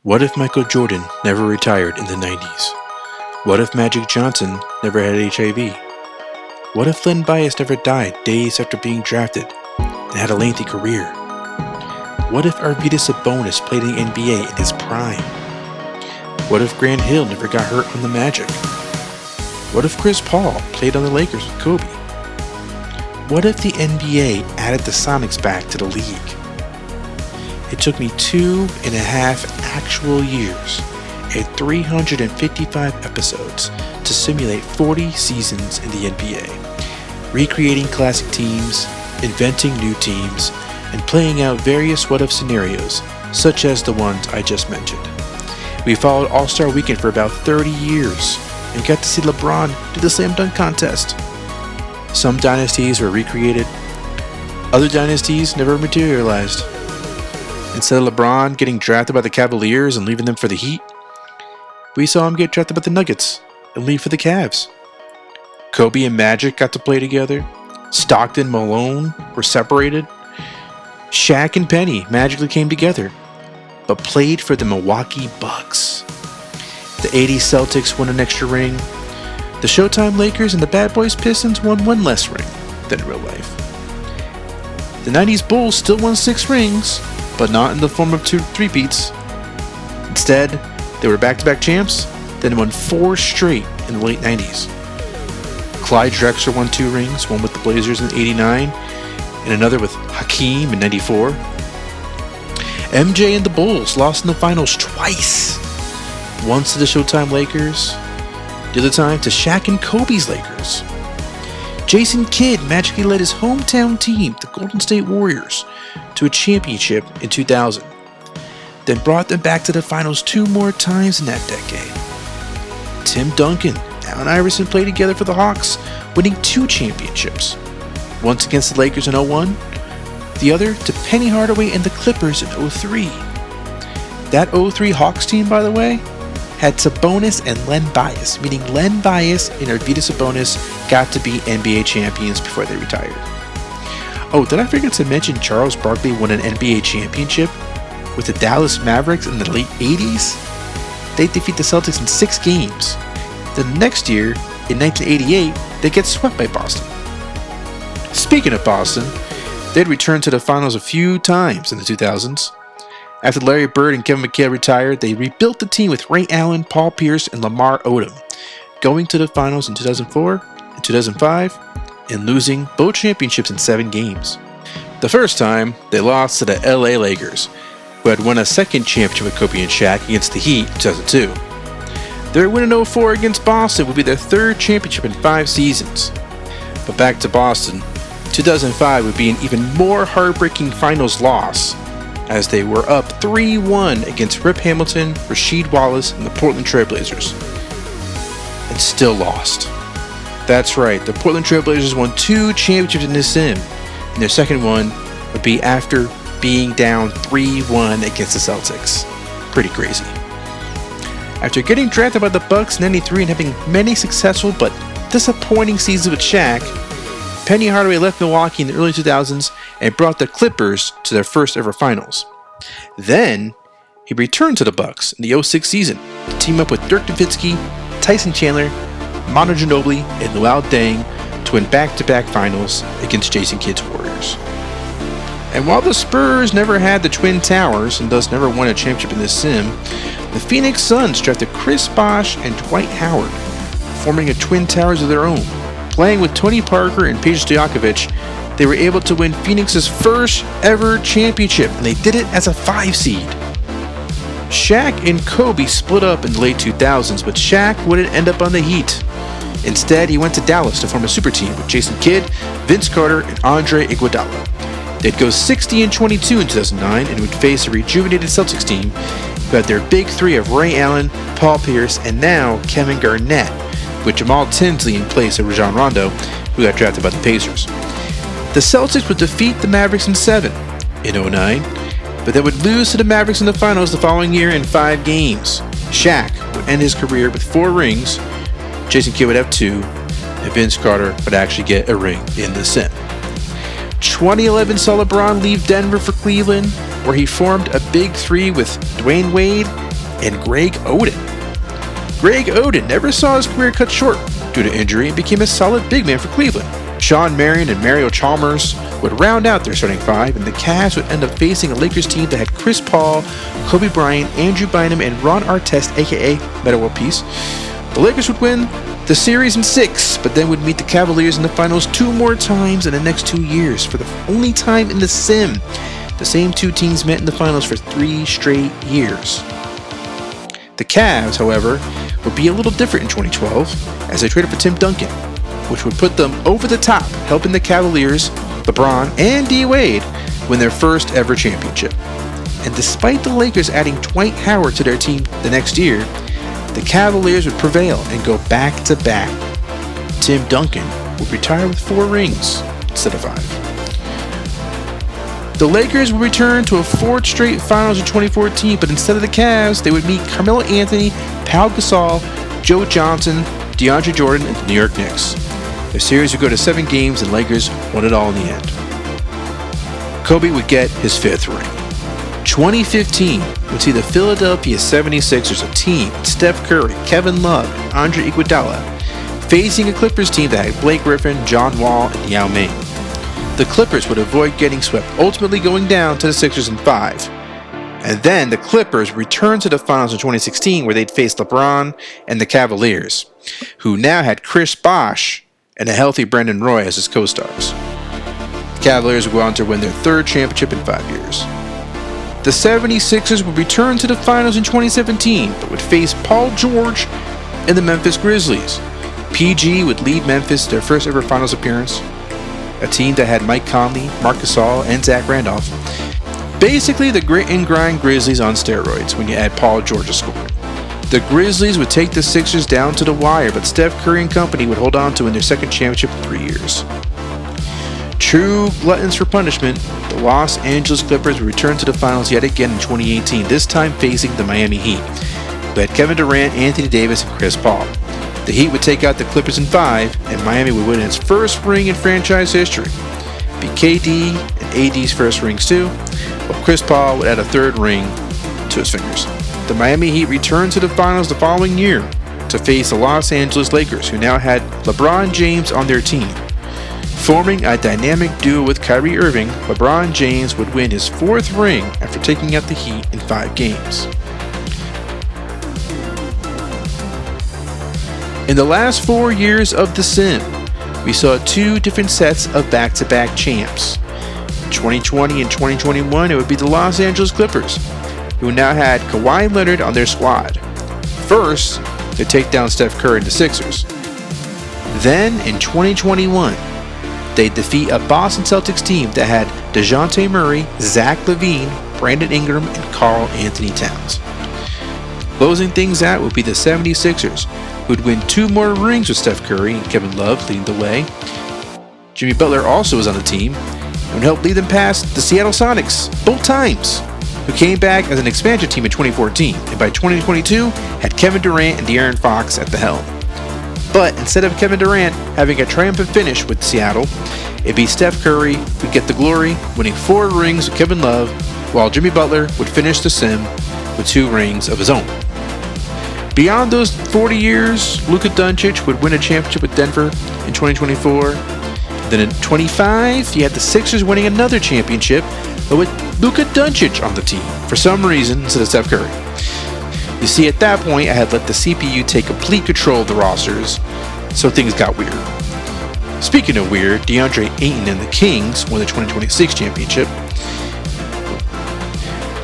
What if Michael Jordan never retired in the 90s? What if Magic Johnson never had HIV? What if Len Bias never died days after being drafted and had a lengthy career? What if Arvydas Sabonis played in the NBA in his prime? What if Grant Hill never got hurt on the Magic? What if Chris Paul played on the Lakers with Kobe? What if the NBA added the Sonics back to the league? It took me 2.5 actual years and 355 episodes to simulate 40 seasons in the NBA, recreating classic teams, inventing new teams, and playing out various what-if scenarios, such as the ones I just mentioned. We followed All-Star Weekend for about 30 years, and got to see LeBron do the slam dunk contest. Some dynasties were recreated, other dynasties never materialized. Instead of LeBron getting drafted by the Cavaliers and leaving them for the Heat, we saw him get drafted by the Nuggets and leave for the Cavs. Kobe and Magic got to play together. Stockton and Malone were separated. Shaq and Penny magically came together, but played for the Milwaukee Bucks. The 80s Celtics won an extra ring. The Showtime Lakers and the Bad Boys Pistons won one less ring than in real life. The 90s Bulls still won 6 rings, but not in the form of 2 three-peats. Instead, they were back-to-back champs, then won 4 straight in the late 90s. Clyde Drexler won 2 rings, one with the Blazers in '89, and another with Hakeem in '94. MJ and the Bulls lost in the finals twice. Once to the Showtime Lakers, the other time to Shaq and Kobe's Lakers. Jason Kidd magically led his hometown team, the Golden State Warriors, to a championship in 2000, then brought them back to the finals 2 more times in that decade. Tim Duncan and Allen Iverson played together for the Hawks, winning 2 championships, once against the Lakers in '01, the other to Penny Hardaway and the Clippers in '03. That '03 Hawks team, by the way, had Sabonis and Len Bias, meaning Len Bias and Arvydas Sabonis got to be NBA champions before they retired. Oh, did I forget to mention Charles Barkley won an NBA championship with the Dallas Mavericks in the late 80s? They defeat the Celtics in 6 games. Then the next year, in 1988, they get swept by Boston. Speaking of Boston, they'd returned to the finals a few times in the 2000s. After Larry Bird and Kevin McHale retired, they rebuilt the team with Ray Allen, Paul Pierce, and Lamar Odom, going to the finals in 2004 and 2005, and losing both championships in 7 games. The first time, they lost to the LA Lakers, who had won a second championship with Kobe and Shaq against the Heat in 2002. Their win in '04 against Boston would be their 3rd championship in 5 seasons. But back to Boston, 2005 would be an even more heartbreaking finals loss, as they were up 3-1 against Rip Hamilton, Rasheed Wallace, and the Portland Trail Blazers, and still lost. That's right, the Portland Trail Blazers won 2 championships in this sim, and their second one would be after being down 3-1 against the Celtics. Pretty crazy. After getting drafted by the Bucks in '93 and having many successful but disappointing seasons with Shaq, Penny Hardaway left Milwaukee in the early 2000s and brought the Clippers to their first ever finals. Then, he returned to the Bucks in the '06 season to team up with Dirk Nowitzki, Tyson Chandler, Manu Ginobili, and Luol Deng to win back-to-back finals against Jason Kidd's Warriors. And while the Spurs never had the Twin Towers and thus never won a championship in this sim, the Phoenix Suns drafted Chris Bosh and Dwight Howard, forming a Twin Towers of their own. Playing with Tony Parker and Peja Stojakovic, they were able to win Phoenix's first ever championship, and they did it as a 5 seed. Shaq and Kobe split up in the late 2000s, but Shaq wouldn't end up on the Heat. Instead, he went to Dallas to form a super team with Jason Kidd, Vince Carter, and Andre Iguodala. They'd go 60-22 in 2009 and would face a rejuvenated Celtics team who had their big 3 of Ray Allen, Paul Pierce, and now Kevin Garnett, with Jamal Tinsley in place of Rajon Rondo, who got drafted by the Pacers. The Celtics would defeat the Mavericks in 7 in '09, but they would lose to the Mavericks in the finals the following year in 5 games. Shaq would end his career with 4 rings, Jason Kidd would have 2, and Vince Carter would actually get a ring in the sim. 2011 saw LeBron leave Denver for Cleveland, where he formed a big 3 with Dwayne Wade, and Greg Oden. Greg Oden never saw his career cut short due to injury and became a solid big man for Cleveland. Sean Marion and Mario Chalmers would round out their starting five, and the Cavs would end up facing a Lakers team that had Chris Paul, Kobe Bryant, Andrew Bynum, and Ron Artest, aka Metta World Peace. The Lakers would win the series in 6, but then would meet the Cavaliers in the finals 2 more times in the next 2 years. For the only time in the sim, the same 2 teams met in the finals for 3 straight years. The Cavs, however, would be a little different in 2012 as they traded for Tim Duncan, which would put them over the top, helping the Cavaliers, LeBron, and D. Wade win their first ever championship. And despite the Lakers adding Dwight Howard to their team the next year, the Cavaliers would prevail and go back-to-back. Tim Duncan would retire with 4 rings instead of 5. The Lakers would return to a 4th straight finals in 2014, but instead of the Cavs, they would meet Carmelo Anthony, Pau Gasol, Joe Johnson, DeAndre Jordan, and the New York Knicks. The series would go to 7 games, and Lakers won it all in the end. Kobe would get his 5th ring. 2015 would see the Philadelphia 76ers, a team with Steph Curry, Kevin Love, and Andre Iguodala, facing a Clippers team that had Blake Griffin, John Wall, and Yao Ming. The Clippers would avoid getting swept, ultimately going down to the Sixers in 5. And then the Clippers returned to the finals in 2016, where they'd face LeBron and the Cavaliers, who now had Chris Bosh and a healthy Brandon Roy as his co-stars. The Cavaliers would go on to win their 3rd championship in 5 years. The 76ers would return to the finals in 2017, but would face Paul George and the Memphis Grizzlies. PG would lead Memphis to their first ever finals appearance, a team that had Mike Conley, Marc Gasol, and Zach Randolph. Basically the grit and grind Grizzlies on steroids when you add Paul George's scoring. The Grizzlies would take the Sixers down to the wire, but Steph Curry and company would hold on to win their 2nd championship in 3 years. True gluttons for punishment, the Los Angeles Clippers would return to the finals yet again in 2018, this time facing the Miami Heat, who had Kevin Durant, Anthony Davis, and Chris Paul. The Heat would take out the Clippers in 5, and Miami would win its 1st ring in franchise history. Be KD and AD's first rings too, while Chris Paul would add a 3rd ring to his fingers. The Miami Heat returned to the finals the following year to face the Los Angeles Lakers, who now had LeBron James on their team. Forming a dynamic duo with Kyrie Irving, LeBron James would win his 4th ring after taking out the Heat in 5 games. In the last 4 years of the sim, we saw 2 different sets of back-to-back champs. In 2020 and 2021, it would be the Los Angeles Clippers, who now had Kawhi Leonard on their squad. First, to take down Steph Curry and the Sixers. Then, in 2021, they defeat a Boston Celtics team that had DeJounte Murray, Zach LaVine, Brandon Ingram, and Karl Anthony Towns. Closing things out would be the 76ers, who'd win 2 more rings with Steph Curry and Kevin Love leading the way. Jimmy Butler also was on the team and would help lead them past the Seattle Sonics both times, who came back as an expansion team in 2014, and by 2022 had Kevin Durant and De'Aaron Fox at the helm. But instead of Kevin Durant having a triumphant finish with Seattle, it'd be Steph Curry who'd get the glory, winning 4 rings with Kevin Love, while Jimmy Butler would finish the sim with 2 rings of his own. Beyond those 40 years, Luka Doncic would win a championship with Denver in 2024. Then in 25, you had the Sixers winning another championship, but with Luka Doncic on the team for some reason instead of Steph Curry. You see, at that point, I had let the CPU take complete control of the rosters, so things got weird. Speaking of weird, DeAndre Ayton and the Kings won the 2026 championship.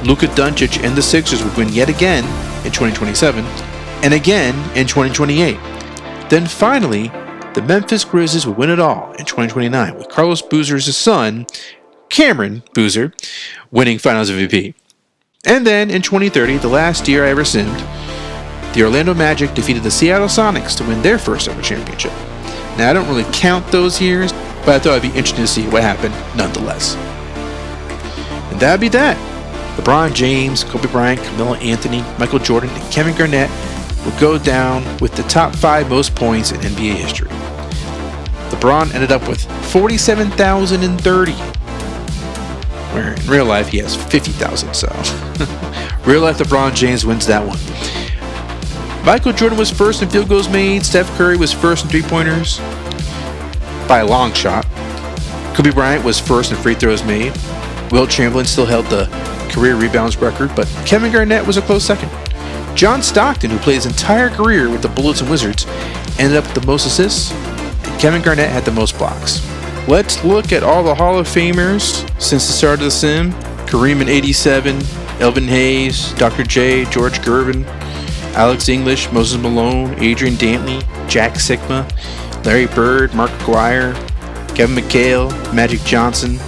Luka Doncic and the Sixers would win yet again in 2027, and again in 2028. Then finally, the Memphis Grizzlies would win it all in 2029, with Carlos Boozer's son, Cameron Boozer, winning Finals MVP. And then in 2030, the last year I ever simmed, the Orlando Magic defeated the Seattle Sonics to win their first ever championship. Now, I don't really count those years, but I thought it'd be interesting to see what happened nonetheless. And that'd be that. LeBron James, Kobe Bryant, Carmelo Anthony, Michael Jordan, and Kevin Garnett will go down with the top 5 most points in NBA history. LeBron ended up with 47,030, where in real life he has 50,000, so Real life LeBron James wins that one. Michael Jordan was first in field goals made. Steph Curry was first in three-pointers by a long shot. Kobe Bryant was first in free throws made. Wilt Chamberlain still held the career rebounds record, but Kevin Garnett was a close second. John Stockton, who played his entire career with the Bullets and Wizards, ended up with the most assists, and Kevin Garnett had the most blocks. Let's look at all the Hall of Famers since the start of the sim. Kareem in 87, Elvin Hayes, Dr. J, George Gervin, Alex English, Moses Malone, Adrian Dantley, Jack Sikma, Larry Bird, Mark Aguirre, Kevin McHale, Magic Johnson,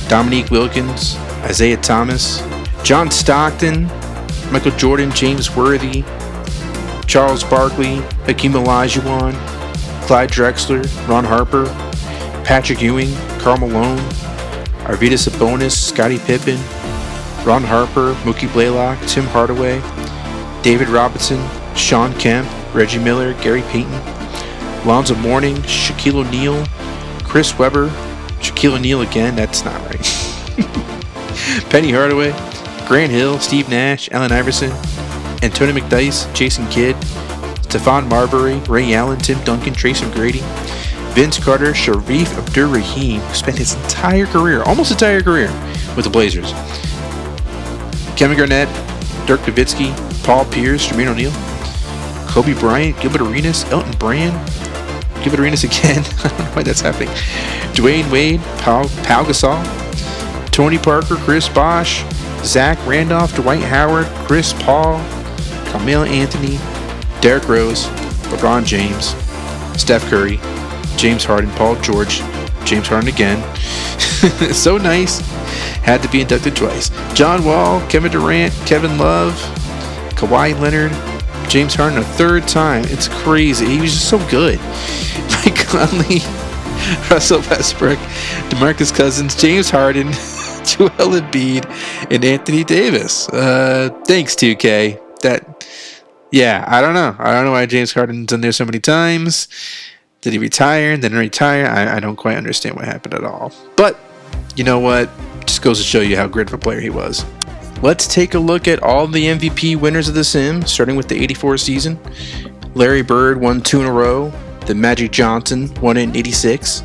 Dominique Wilkins, Isaiah Thomas, John Stockton, Michael Jordan, James Worthy, Charles Barkley, Hakeem Olajuwon, Clyde Drexler, Ron Harper, Patrick Ewing, Karl Malone, Arvydas Sabonis, Scottie Pippen, Ron Harper, Mookie Blaylock, Tim Hardaway, David Robinson, Sean Kemp, Reggie Miller, Gary Payton, Lonzo Mourning, Shaquille O'Neal, Chris Webber, Shaquille O'Neal again, that's not right. Penny Hardaway, Grant Hill, Steve Nash, Allen Iverson, Antonio McDyess, Jason Kidd, Stephon Marbury, Ray Allen, Tim Duncan, Tracy McGrady, Vince Carter, Sharif Abdur-Rahim, who spent his entire career, almost entire career, with the Blazers. Kevin Garnett, Dirk Nowitzki, Paul Pierce, Jermaine O'Neal, Kobe Bryant, Gilbert Arenas, Elton Brand, Gilbert Arenas again, I don't know why that's happening, Dwayne Wade, Pau Gasol, Tony Parker, Chris Bosh, Zach Randolph, Dwight Howard, Chris Paul, Carmelo Anthony, Derrick Rose, LeBron James, Steph Curry, James Harden, Paul George, James Harden again. So nice. Had to be inducted twice. John Wall, Kevin Durant, Kevin Love, Kawhi Leonard, James Harden a third time. It's crazy. He was just so good. Mike Conley, Russell Westbrook, DeMarcus Cousins, James Harden, Joel Embiid, and Anthony Davis. Thanks, 2K. I don't know. I don't know why James Harden's done there so many times. Did he retire and then retire? I don't quite understand what happened at all. But, you know what? Just goes to show you how great of a player he was. Let's take a look at all the MVP winners of the sim, starting with the 84 season. Larry Bird won 2 in a row. Then Magic Johnson won it in 86.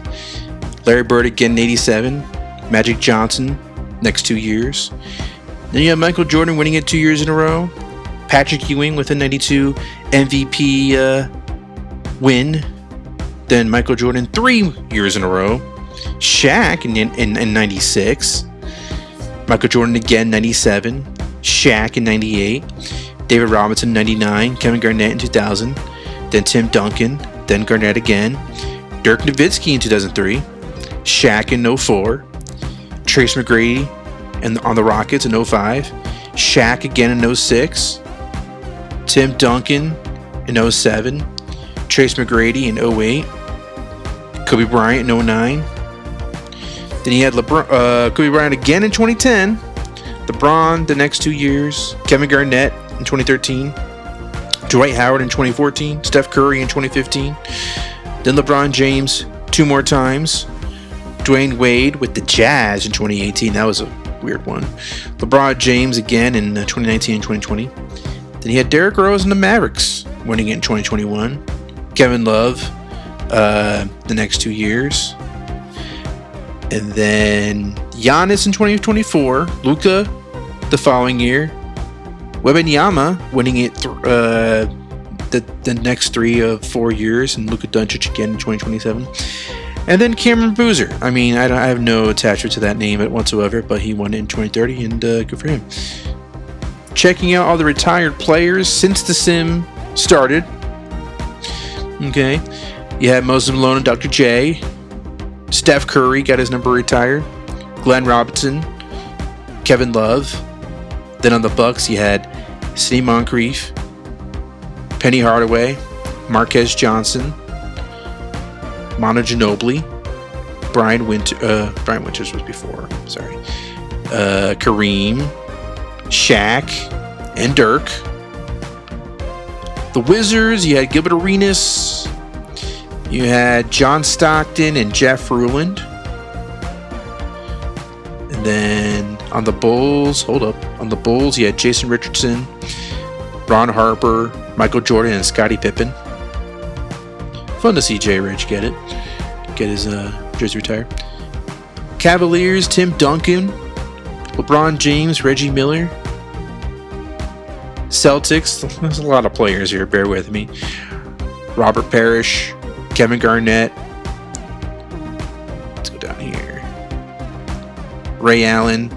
Larry Bird again in 87. Magic Johnson next 2 years. Then you have Michael Jordan winning it 2 years in a row. Patrick Ewing with a 92 MVP win. Then Michael Jordan 3 years in a row. Shaq in 96. Michael Jordan again 97. Shaq in 98. David Robinson 99. Kevin Garnett in 2000. Then Tim Duncan. Then Garnett again. Dirk Nowitzki in 2003. Shaq in 04. Trace McGrady on the Rockets in 05. Shaq again in 06. Tim Duncan in 07. Trace McGrady in 08. Kobe Bryant in 09. Then he had Kobe Bryant again in 2010. LeBron the next 2 years. Kevin Garnett in 2013. Dwight Howard in 2014. Steph Curry in 2015. Then LeBron James 2 more times. Dwayne Wade with the Jazz in 2018. That was a weird one. LeBron James again in 2019 and 2020. Then he had Derrick Rose in the Mavericks winning it in 2021. Kevin Love the next 2 years. And then Giannis in 2024. Luka the following year. Wembanyama winning it the next 3 of 4 years. And Luka Doncic again in 2027. And then Cameron Boozer. I mean, I have no attachment to that name whatsoever, but he won it in 2030, and good for him. Checking out all the retired players since the sim started. Okay. You had Moses Malone and Dr. J. Steph Curry got his number retired. Glenn Robinson. Kevin Love. Then on the Bucks, you had Sidney Moncrief. Penny Hardaway. Marquez Johnson. Manu Ginobili, Brian Winters was before, sorry. Kareem, Shaq, and Dirk. The Wizards, you had Gilbert Arenas, you had John Stockton and Jeff Ruland. And then on the Bulls, hold up. On the Bulls, you had Jason Richardson, Ron Harper, Michael Jordan, and Scottie Pippen. Fun to see Jay Rich get his jersey retired. Cavaliers, Tim Duncan, LeBron James, Reggie Miller. Celtics, there's a lot of players here, bear with me. Robert Parrish, Kevin Garnett. Let's go down here. Ray Allen.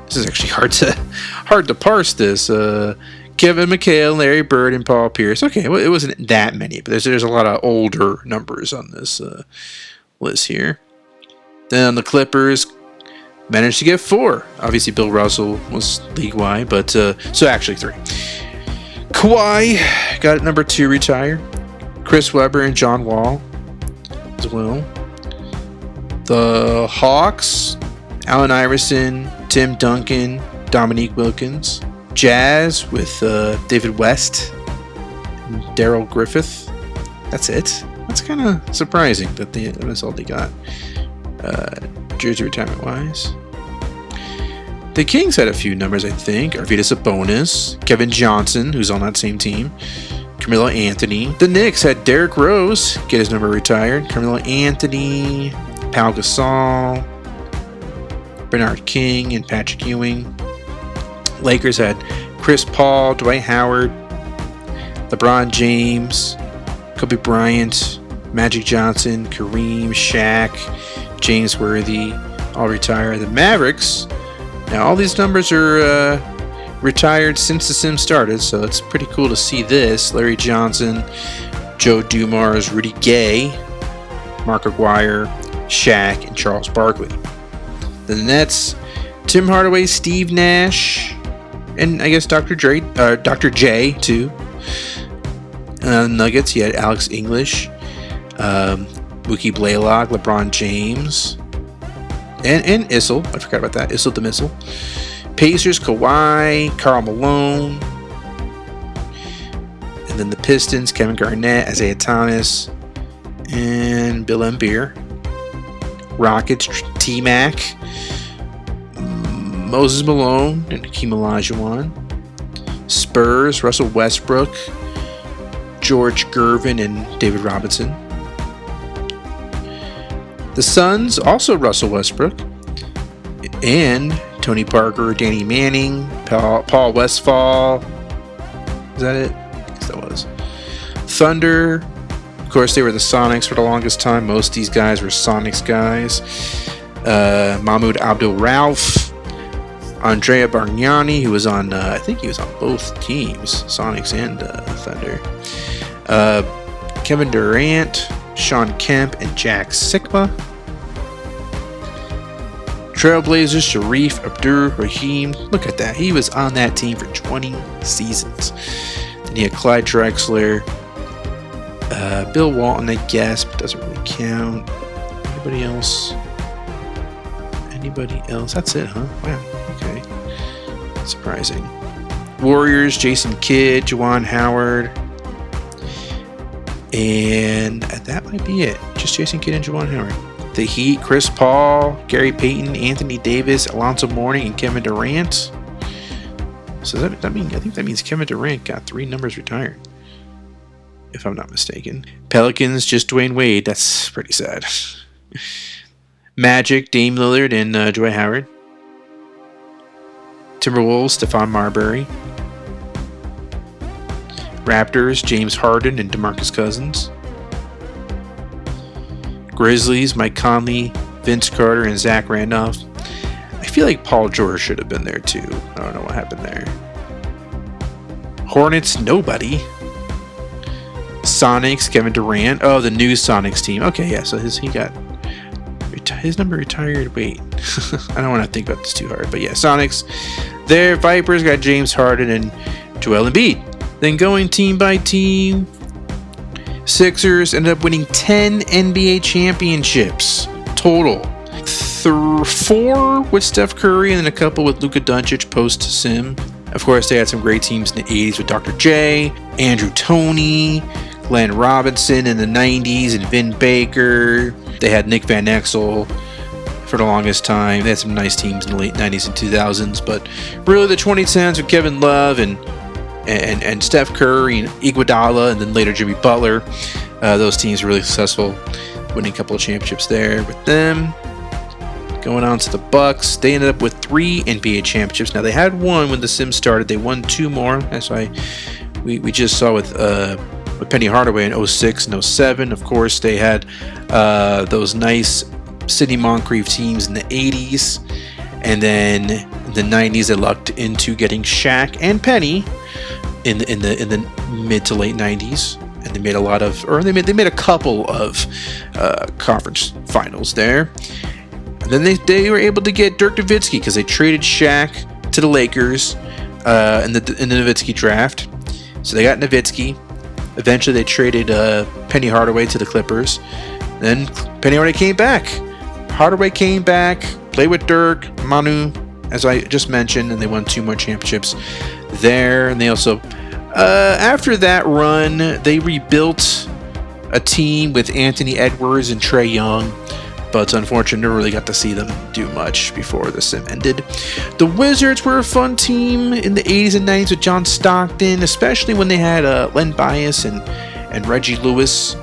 This is actually hard to parse this. Kevin McHale, Larry Bird, and Paul Pierce. Okay, well, it wasn't that many, but there's a lot of older numbers on this list here. Then the Clippers managed to get 4. Obviously, Bill Russell was league-wide, but so actually 3. Kawhi got at number 2 retired. Chris Webber and John Wall as well. The Hawks, Allen Iverson, Tim Duncan, Dominique Wilkins. Jazz with David West and Daryl Griffith. That's it. That's kind of surprising that that's all they got, jersey retirement wise. The Kings had a few numbers, I think. Arvydas Sabonis, Kevin Johnson, who's on that same team, Carmelo Anthony. The Knicks had Derrick Rose get his number retired, Carmelo Anthony, Pau Gasol, Bernard King, and Patrick Ewing. Lakers had Chris Paul, Dwight Howard, LeBron James, Kobe Bryant, Magic Johnson, Kareem, Shaq, James Worthy, all retired. The Mavericks, now all these numbers are retired since the sim started, so it's pretty cool to see this. Larry Johnson, Joe Dumars, Rudy Gay, Mark Aguirre, Shaq, and Charles Barkley. The Nets, Tim Hardaway, Steve Nash, and I guess Dr. J too. Nuggets, you had Alex English, Mookie Blaylock, LeBron James, and Issel. I forgot about that. Issel the Missile. Pacers, Kawhi, Karl Malone. And then the Pistons, Kevin Garnett, Isaiah Thomas, and Bill Embiid. Rockets, T-Mac, Moses Malone, and Hakeem Olajuwon. Spurs, Russell Westbrook, George Gervin, and David Robinson. The Suns, also Russell Westbrook, and Tony Parker, Danny Manning, Paul Westphal. Is that it? I guess that was. Thunder, of course, they were the Sonics for the longest time. Most of these guys were Sonics guys. Mahmoud Abdul-Rauf, Andrea Bargnani, who was on, I think he was on both teams, Sonics and Thunder. Kevin Durant, Sean Kemp, and Jack Sikma. Trailblazers, Sharif Abdur-Rahim. Look at that. He was on that team for 20 seasons. Then you had Clyde Drexler. Bill Walton, I guess, but doesn't really count. Anybody else? That's it, huh? Wow. Okay. Surprising. Warriors, Jason Kidd, Juwan Howard. And that might be it. Just Jason Kidd and Juwan Howard. The Heat, Chris Paul, Gary Payton, Anthony Davis, Alonzo Mourning, and Kevin Durant. So I think that means Kevin Durant got 3 numbers retired, if I'm not mistaken. Pelicans, just Dwayne Wade. That's pretty sad. Magic, Dame Lillard, and Dwight Howard. Timberwolves, Stephon Marbury. Raptors, James Harden and DeMarcus Cousins. Grizzlies, Mike Conley, Vince Carter, and Zach Randolph. I feel like Paul George should have been there too. I don't know what happened there. Hornets, nobody. Sonics, Kevin Durant. Oh, the new Sonics team. Okay, yeah, so his number retired. Wait, I don't want to think about this too hard, but yeah, Sonics. Their Vipers got James Harden and Joel Embiid. Then going team by team, Sixers ended up winning 10 NBA championships total. 4 with Steph Curry and then a couple with Luka Doncic post-Sim. Of course, they had some great teams in the 80s with Dr. J, Andrew Toney, Glenn Robinson in the 90s, and Vin Baker. They had Nick Van Exel for the longest time. They had some nice teams in the late 90s and 2000s, but really the 2010s with Kevin Love and Steph Curry and Iguodala, and then later Jimmy Butler. Those teams were really successful, winning a couple of championships there with them. Going on to the Bucks, they ended up with 3 NBA championships. Now they had one when The Sims started. They won 2 more. That's why we just saw with Penny Hardaway in 06 and 07. Of course, they had those nice Sidney Moncrief teams in the 80s, and then in the 90s they lucked into getting Shaq and Penny in the mid to late 90s, and they made a couple of conference finals there. And then they were able to get Dirk Nowitzki because they traded Shaq to the Lakers in the Nowitzki draft. So they got Nowitzki. Eventually they traded Penny Hardaway to the Clippers. Then Penny Hardaway came back. Played with Dirk, Manu, as I just mentioned, and they won 2 more championships there. And they also, after that run, they rebuilt a team with Anthony Edwards and Trae Young. But unfortunately, never really got to see them do much before the sim ended. The Wizards were a fun team in the 80s and 90s with John Stockton, especially when they had Len Bias and Reggie Lewis.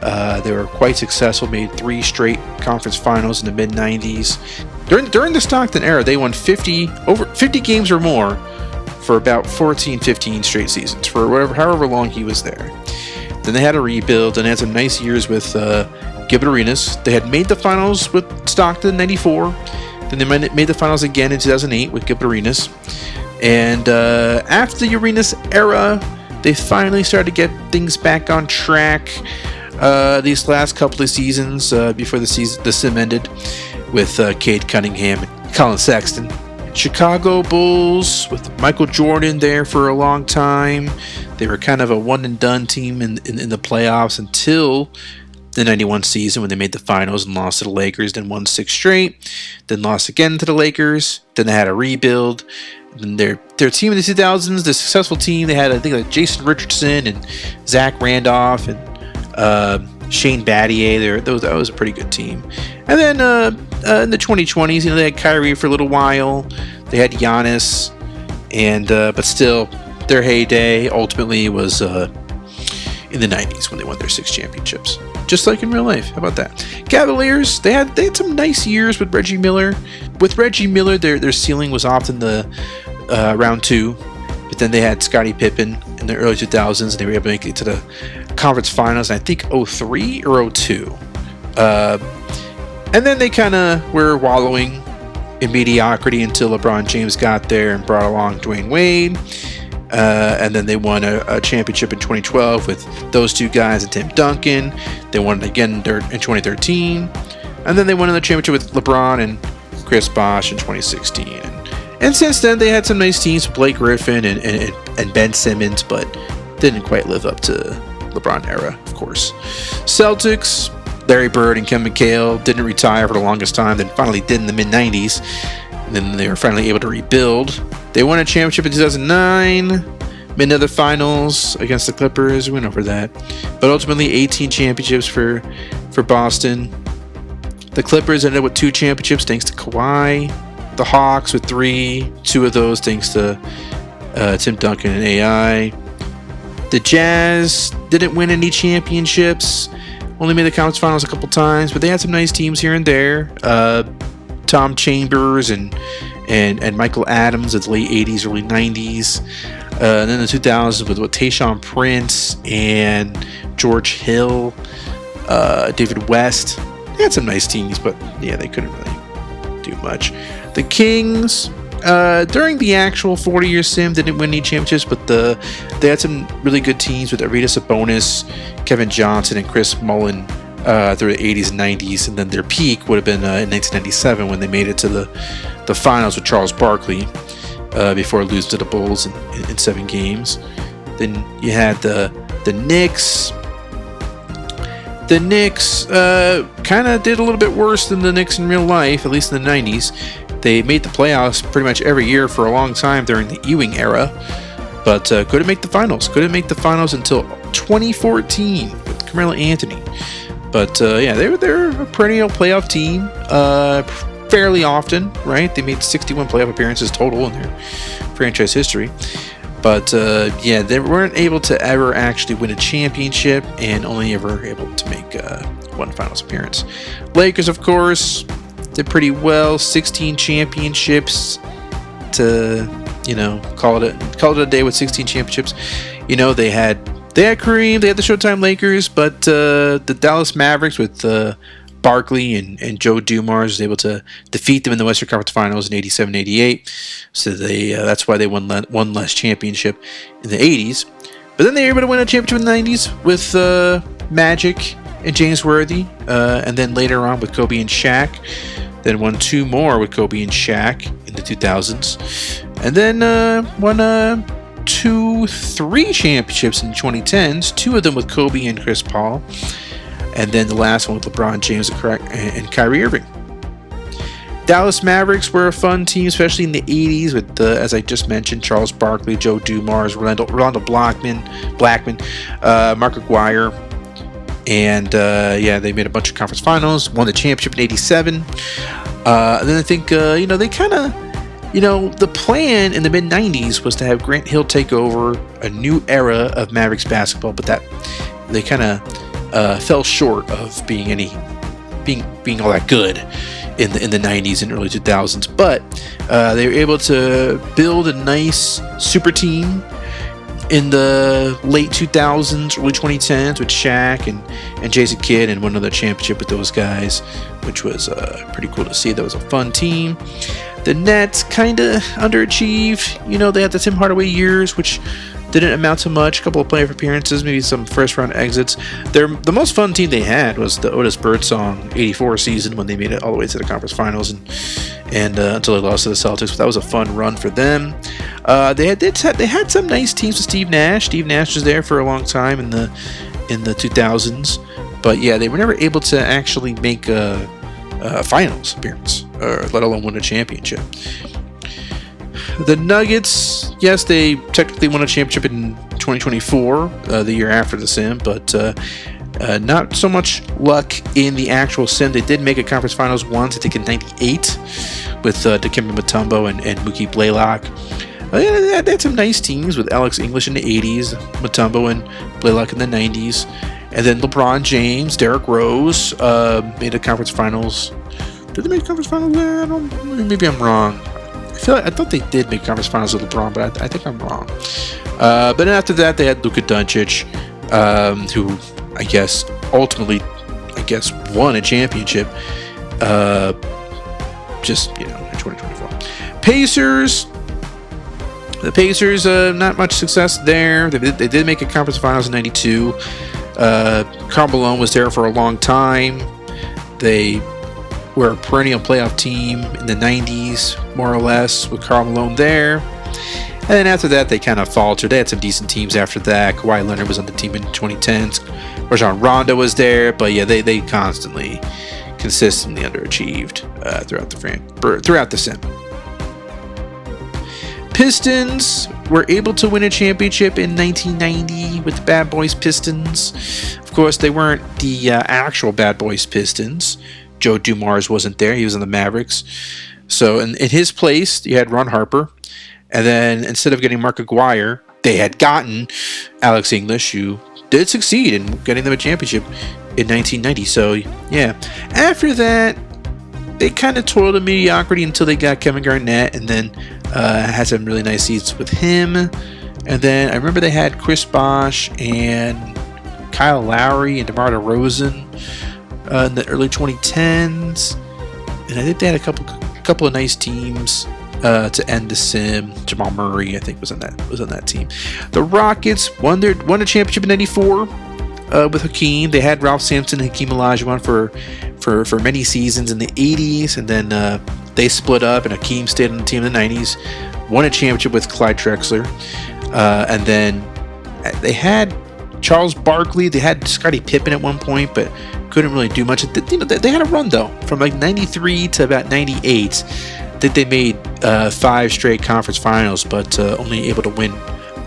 They were quite successful, made 3 straight conference finals in the mid-90s. During the Stockton era, they won over 50 games or more for about 14-15 straight seasons, for however long he was there. Then they had a rebuild, and had some nice years with Gilbert Arenas. They had made the finals with Stockton in 94. Then they made the finals again in 2008 with Gilbert Arenas. And after the Arenas era, they finally started to get things back on track. These last couple of seasons before the sim ended with Cade Cunningham and Colin Sexton. Chicago Bulls with Michael Jordan there for a long time. They were kind of a one-and-done team in the playoffs until the 91 season when they made the finals and lost to the Lakers, then won 6 straight, then lost again to the Lakers, then they had a rebuild. And their team in the 2000s, the successful team, they had, I think, like Jason Richardson and Zach Randolph and Shane Battier. That was a pretty good team. And then in the 2020s, they had Kyrie for a little while. They had Giannis, and but still, their heyday ultimately was in the 90s when they won their 6 championships. Just like in real life. How about that? Cavaliers, they had some nice years with Reggie Miller. With Reggie Miller, their ceiling was often the round 2. But then they had Scottie Pippen in the early 2000s, and they were able to make it to the conference finals, I think 03 or 02. And then they kind of were wallowing in mediocrity until LeBron James got there and brought along Dwayne Wade. And then they won a championship in 2012 with those 2 guys and Tim Duncan. They won it again in 2013. And then they won another championship with LeBron and Chris Bosh in 2016. And since then, they had some nice teams with Blake Griffin and Ben Simmons, but didn't quite live up to LeBron era, of course. Celtics, Larry Bird and Kevin McHale didn't retire for the longest time, then finally did in the mid-90s. And then they were finally able to rebuild. They won a championship in 2009, made another finals against the Clippers. We went over that. But ultimately, 18 championships for Boston. The Clippers ended up with 2 championships thanks to Kawhi. The Hawks with 3, 2 of those thanks to Tim Duncan and AI. The Jazz didn't win any championships. Only made the conference finals a couple times, but they had some nice teams here and there. Tom Chambers and Michael Adams in the late 80s, early 90s. And then the 2000s with Tayshaun Prince and George Hill, David West. They had some nice teams, but yeah, they couldn't really do much. The Kings, during the actual 40-year sim, didn't win any championships, but they had some really good teams with Arvydas Sabonis, Kevin Johnson, and Chris Mullin through the 80s and 90s, and then their peak would have been in 1997 when they made it to the finals with Charles Barkley before losing to the Bulls in 7 games. Then you had the Knicks. The Knicks kind of did a little bit worse than the Knicks in real life, at least in the 90s. They made the playoffs pretty much every year for a long time during the Ewing era, but couldn't make the finals. Couldn't make the finals until 2014 with Carmelo Anthony. But yeah, they're a perennial playoff team. fairly often, right? They made 61 playoff appearances total in their franchise history. But yeah, they weren't able to ever actually win a championship and only ever able to make one finals appearance. Lakers, of course, did pretty well. 16 championships to, call it a day with 16 championships. They had Kareem, they had the Showtime Lakers, but the Dallas Mavericks with Barkley and Joe Dumars was able to defeat them in the Western Conference Finals in 87-88. So that's why they won one less championship in the 80s. But then they were able to win a championship in the 90s with Magic and James Worthy, and then later on with Kobe and Shaq. Then won 2 more with Kobe and Shaq in the 2000s. And then won 3 championships in the 2010s, 2 of them with Kobe and Chris Paul. And then the last one with LeBron James and Kyrie Irving. Dallas Mavericks were a fun team, especially in the 80s with, as I just mentioned, Charles Barkley, Joe Dumars, Rolando Blackman, Mark Aguirre. And they made a bunch of conference finals, won the championship in 87. And then I think, they kind of, the plan in the mid-90s was to have Grant Hill take over a new era of Mavericks basketball, but that they kind of fell short of being all that good in the 90s and early 2000s. But they were able to build a nice super team in the late 2000s, early 2010s with Shaq and Jason Kidd, and won another championship with those guys, which was pretty cool to see. That was a fun team. The Nets kind of underachieved. They had the Tim Hardaway years, which didn't amount to much. A couple of playoff appearances, maybe some first-round exits. The most fun team they had was the Otis Birdsong '84 season when they made it all the way to the conference finals and until they lost to the Celtics. But that was a fun run for them. They had some nice teams with Steve Nash. Steve Nash was there for a long time in the 2000s. But yeah, they were never able to actually make a finals appearance, or let alone win a championship. The Nuggets, yes, they technically won a championship in 2024, the year after the sim, but not so much luck in the actual sim. They did make a conference finals once, I think in 98, with Dikembe Mutombo and Mookie Blaylock. They had some nice teams with Alex English in the 80s, Mutombo and Blaylock in the 90s, and then LeBron James, Derrick Rose made a conference finals. Did they make a conference finals there? Maybe I'm wrong. I thought they did make conference finals with LeBron, but I think I'm wrong. But then after that, they had Luka Doncic, who I guess ultimately won a championship. Just in 2024. Pacers. The Pacers, not much success there. They did make a conference finals in '92. Karl Malone was there for a long time. They were a perennial playoff team in the 90s, more or less, with Karl Malone there. And then after that, they kind of faltered. They had some decent teams after that. Kawhi Leonard was on the team in 2010s. Rajon Rondo was there. But yeah, they consistently underachieved throughout the sim. Pistons were able to win a championship in 1990 with the Bad Boys Pistons. Of course, they weren't the actual Bad Boys Pistons. Joe Dumars wasn't there. He was on the Mavericks. So in his place, you had Ron Harper. And then instead of getting Mark Aguirre, they had gotten Alex English, who did succeed in getting them a championship in 1990. So, yeah. After that, they kind of toiled in mediocrity until they got Kevin Garnett, and then had some really nice seasons with him. And then I remember they had Chris Bosh and Kyle Lowry and DeMar DeRozan in the early 2010s. And I think they had a couple of nice teams to end the sim. Jamal Murray, I think, was on that team. The Rockets won a championship in '94 with Hakeem. They had Ralph Sampson and Hakeem Olajuwon for many seasons in the '80s, and then they split up, and Hakeem stayed on the team in the '90s. Won a championship with Clyde Drexler, and then they had Charles Barkley. They had Scottie Pippen at one point, but couldn't really do much. They had a run though from like '93 to about '98. I think they made 5 straight conference finals, but only able to win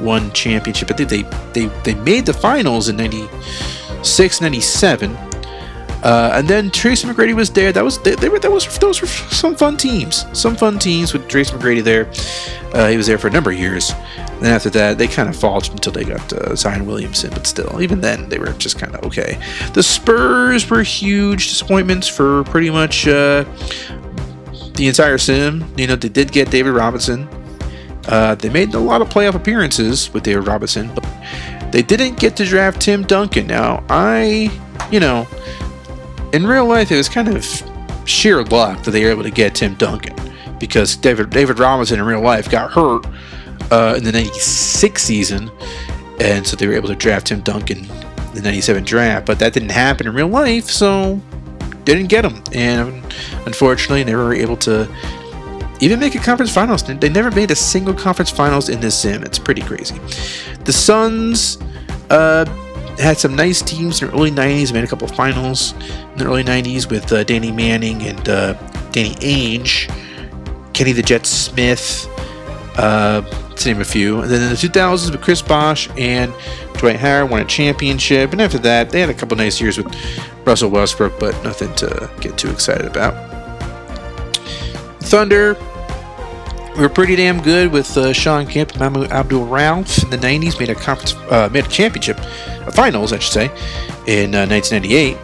one championship. I think they made the finals in '96, '97. And then Tracy McGrady was there. Those were some fun teams. Some fun teams with Tracy McGrady there. He was there for a number of years. And then after that, they kind of faltered until they got Zion Williamson. But still, even then, they were just kind of okay. The Spurs were huge disappointments for pretty much the entire sim. They did get David Robinson. They made a lot of playoff appearances with David Robinson, but they didn't get to draft Tim Duncan. Now, in real life, it was kind of sheer luck that they were able to get Tim Duncan, because David Robinson in real life got hurt in the 96 season, and so they were able to draft Tim Duncan in the 97 draft, but that didn't happen in real life, so didn't get him, and unfortunately, they were able to even make a conference finals. They never made a single conference finals in this sim. It's pretty crazy. The Suns had some nice teams in the early 90s, made a couple of finals in the early 90s with Danny Manning and Danny Ainge, Kenny the Jet Smith, to name a few. And then in the 2000s with Chris Bosh and Dwight Howard won a championship. And after that, they had a couple nice years with Russell Westbrook, but nothing to get too excited about. Thunder were pretty damn good with Sean Kemp and Mahmoud Abdul-Rauf in the 90s. Made a championship, finals, I should say, in 1998.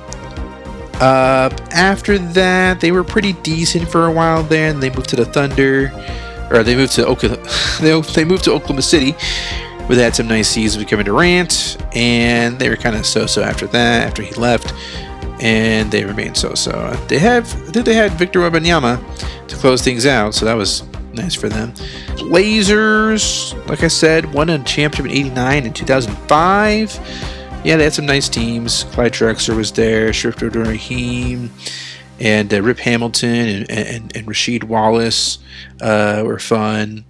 After that, they were pretty decent for a while there, and they moved to the Thunder, or they moved to Oklahoma. They moved to Oklahoma City, where they had some nice seasons with Kevin Durant, and they were kind of so-so after that, after he left, and they remained so-so. They had Victor Wembanyama to close things out, so that was nice for them. Blazers, like I said, won a championship in 89 and 2005. Yeah, they had some nice teams. Clyde Drexler was there, Sharif Abdul-Rahim, and Rip Hamilton and Rasheed Wallace were fun.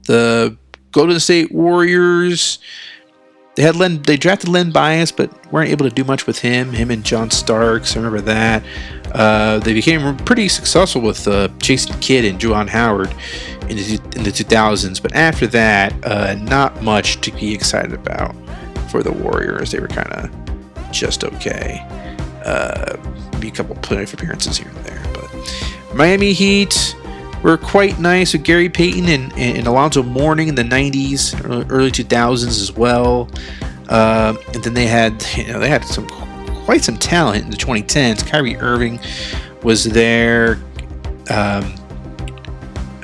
The Golden State Warriors, they drafted Len Bias, but weren't able to do much with him and John Starks. I remember that. They became pretty successful with Jason Kidd and Juwan Howard in the 2000s, but after that, not much to be excited about for the Warriors. They were kind of just okay. Maybe a couple playoff appearances here and there, but Miami Heat were quite nice with Gary Payton and Alonzo Mourning in the 90s, early 2000s as well. And then they had quite some talent in the 2010s. Kyrie Irving was there.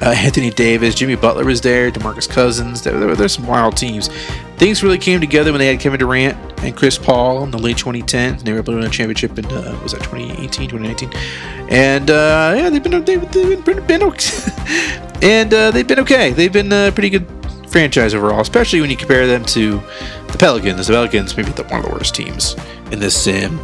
Anthony Davis, Jimmy Butler was there. DeMarcus Cousins. There's some wild teams. Things really came together when they had Kevin Durant and Chris Paul in the late 2010s. They were able to win a championship in 2018, 2019, and they've been okay. And they've been okay. They've been a pretty good franchise overall, especially when you compare them to the Pelicans. The Pelicans maybe one of the worst teams in this sim.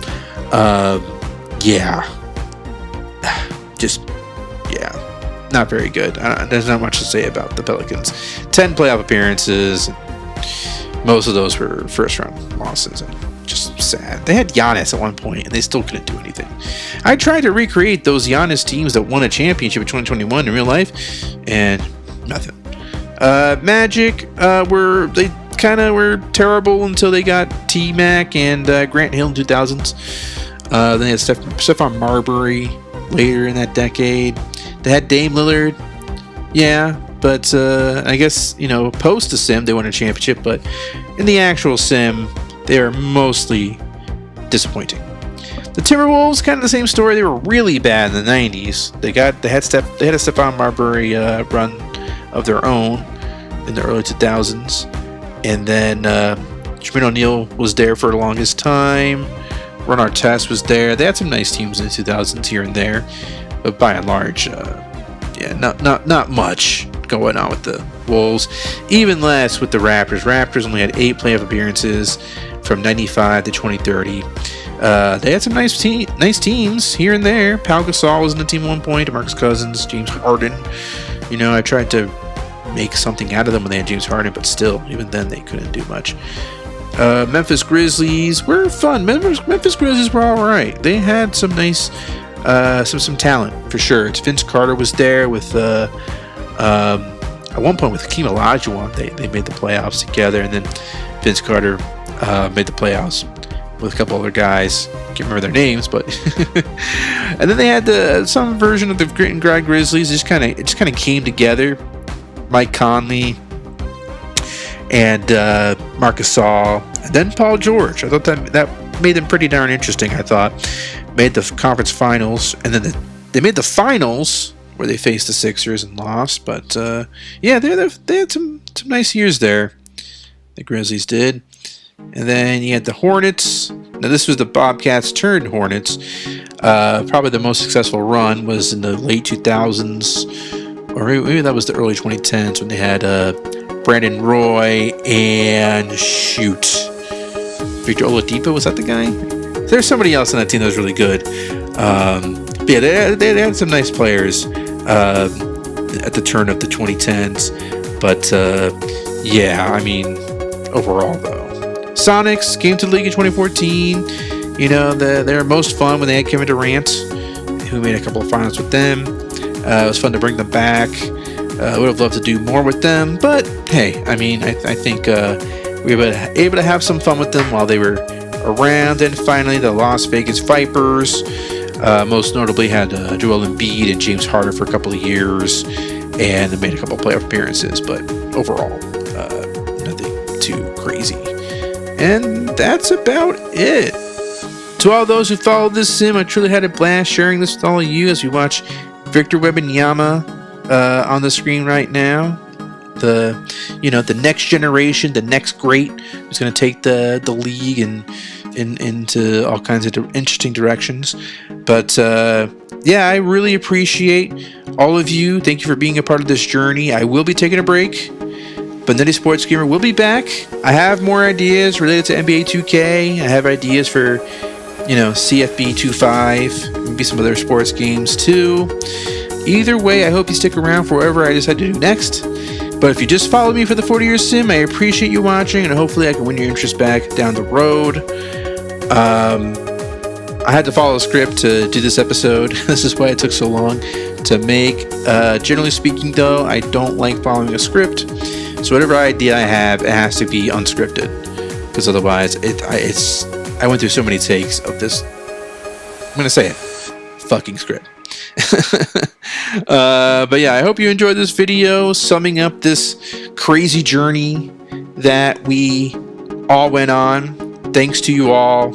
Not very good. There's not much to say about the Pelicans. 10 playoff appearances. Most of those were first-round losses. And just sad. They had Giannis at one point, and they still couldn't do anything. I tried to recreate those Giannis teams that won a championship in 2021 in real life, and nothing. Magic were terrible until they got T-Mac and Grant Hill in 2000s. Then they had Stephon Marbury later in that decade. They had Dame Lillard, but I guess, post the sim, they won a championship, but in the actual sim, they are mostly disappointing. The Timberwolves, kind of the same story. They were really bad in the 90s. They had a Stephon Marbury run of their own in the early 2000s, and then Jermaine O'Neal was there for the longest time. Ron Artest was there. They had some nice teams in the 2000s here and there, but by and large, not much going on with the Wolves. Even less with the Raptors. Raptors only had 8 playoff appearances from 95 to 2030. They had some nice teams here and there. Pau Gasol was in the team at one point. DeMarcus Cousins, James Harden. I tried to make something out of them when they had James Harden, but still, even then, they couldn't do much. Memphis Grizzlies were fun. Memphis Grizzlies were all right. They had some nice, some talent for sure. Vince Carter was there with, at one point with Hakeem Olajuwon. They made the playoffs together, and then Vince Carter made the playoffs with a couple other guys. Can't remember their names, but and then they had some version of the Grit and Grind Grizzlies. It just kind of came together. Mike Conley and Marcus Gasol, and then Paul George. I thought that made them pretty darn interesting. I thought made the conference finals, and then they made the finals where they faced the Sixers and lost. But yeah, they had some nice years there. The Grizzlies did. And then you had the Hornets. Now this was the Bobcats turned Hornets. Probably the most successful run was in the late 2000s, or maybe that was the early 2010s when they had Brandon Roy and Victor Oladipo. Was that the guy? There's somebody else on that team that was really good. But yeah, they had some nice players at the turn of the 2010s. But yeah, I mean, overall though, Sonics came to the league in 2014. You know, they were most fun when they had Kevin Durant, who made a couple of finals with them. It was fun to bring them back. I would have loved to do more with them, but hey, I mean, I think we were able to have some fun with them while they were around. And finally, the Las Vegas Vipers, most notably had Joel Embiid and James Harden for a couple of years, and they made a couple of playoff appearances, but overall, nothing too crazy. And that's about it. To all those who followed this sim, I truly had a blast sharing this with all of you as we watch Victor Wembanyama on the screen right now. The next generation, the next great, who's going to take the league and into all kinds of interesting directions. But yeah, I really appreciate all of you. Thank you for being a part of this journey. I will be taking a break, but Nutty Sports Gamer will be back. I have more ideas related to NBA 2K. I have ideas for, CFB 25, maybe some other sports games too. Either way, I hope you stick around for whatever I decide to do next. But if you just follow me for the 40-year sim, I appreciate you watching, and hopefully I can win your interest back down the road. I had to follow a script to do this episode. This is why it took so long to make. Generally speaking, though, I don't like following a script. So whatever idea I have, it has to be unscripted, because otherwise, I went through so many takes of this. I'm gonna say it, fucking script. But yeah, I hope you enjoyed this video summing up this crazy journey that we all went on. Thanks to you all.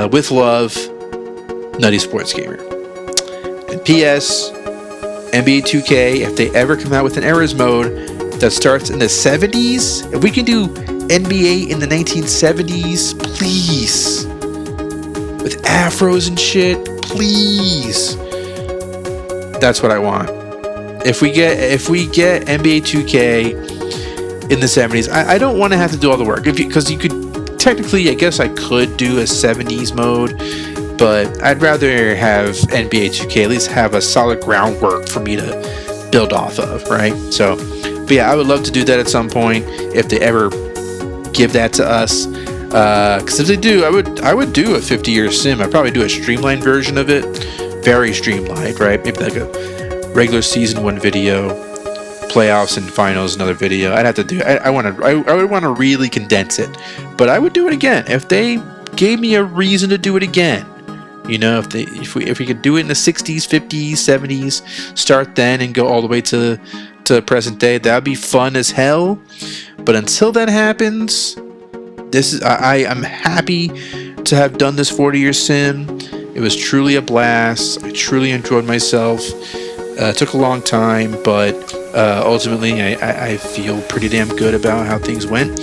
With love, Nutty Sports Gamer. And P.S. NBA 2K, if they ever come out with an Eras mode that starts in the 70s, if we can do NBA in the 1970s, please. With afros and shit, please. That's what I want. If we get NBA 2K in the 70s, I don't want to have to do all the work, because you could technically, I guess I could do a 70s mode, but I'd rather have NBA 2K at least have a solid groundwork for me to build off of, right? So, but yeah, I would love to do that at some point if they ever give that to us. Because if they do, I would do a 50-year sim. I'd probably do a streamlined version of it, very streamlined, right? Maybe like a regular season 1 video, playoffs and finals another video. I'd have to do. I would want to really condense it, but I would do it again if they gave me a reason to do it again. If we could do it in the 60s, 50s, 70s, start then and go all the way to present day, that'd be fun as hell. But until that happens, I'm happy to have done this 40-year sim. It was truly a blast. I truly enjoyed myself. It took a long time, but ultimately I feel pretty damn good about how things went.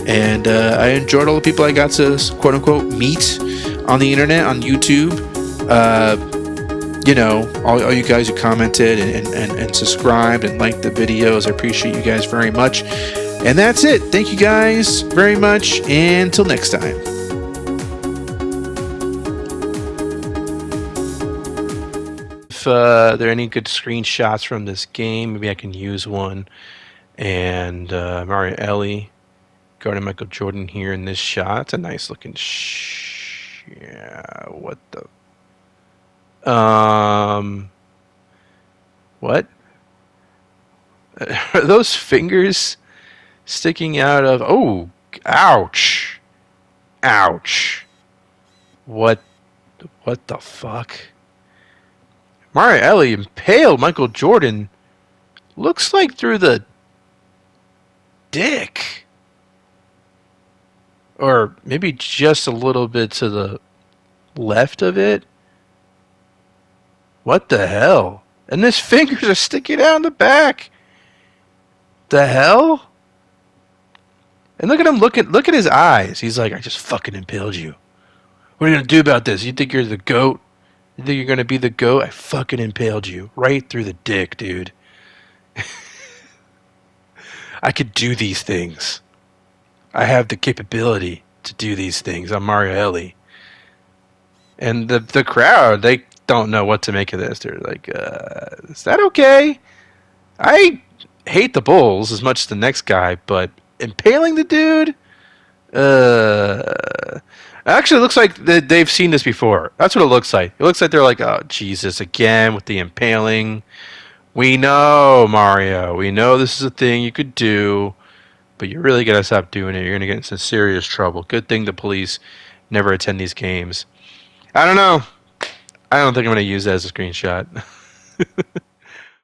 And I enjoyed all the people I got to quote-unquote meet on the internet, on YouTube. All you guys who commented and subscribed and liked the videos. I appreciate you guys very much. And that's it. Thank you guys very much. And until next time. If there are any good screenshots from this game, maybe I can use one. And Mario Ellie guarding Michael Jordan here in this shot. It's a nice looking yeah, what the what are those fingers sticking out of? Oh, ouch. Ouch. What? What the fuck? Mario Ellie impaled Michael Jordan. Looks like through the dick. Or maybe just a little bit to the left of it. What the hell? And his fingers are sticking out in the back. The hell? And look at him look at his eyes. He's like, I just fucking impaled you. What are you gonna do about this? You think you're the GOAT? You think you're gonna be the GOAT? I fucking impaled you. Right through the dick, dude. I could do these things. I have the capability to do these things. I'm Mario Ellie. And the crowd, they don't know what to make of this. They're like, is that okay? I hate the Bulls as much as the next guy, but impaling the dude? Actually, it looks like they've seen this before. That's what it looks like. It looks like they're like, oh, Jesus, again with the impaling. We know, Mario. We know this is a thing you could do, but you really got to stop doing it. You're going to get in some serious trouble. Good thing the police never attend these games. I don't know. I don't think I'm going to use that as a screenshot.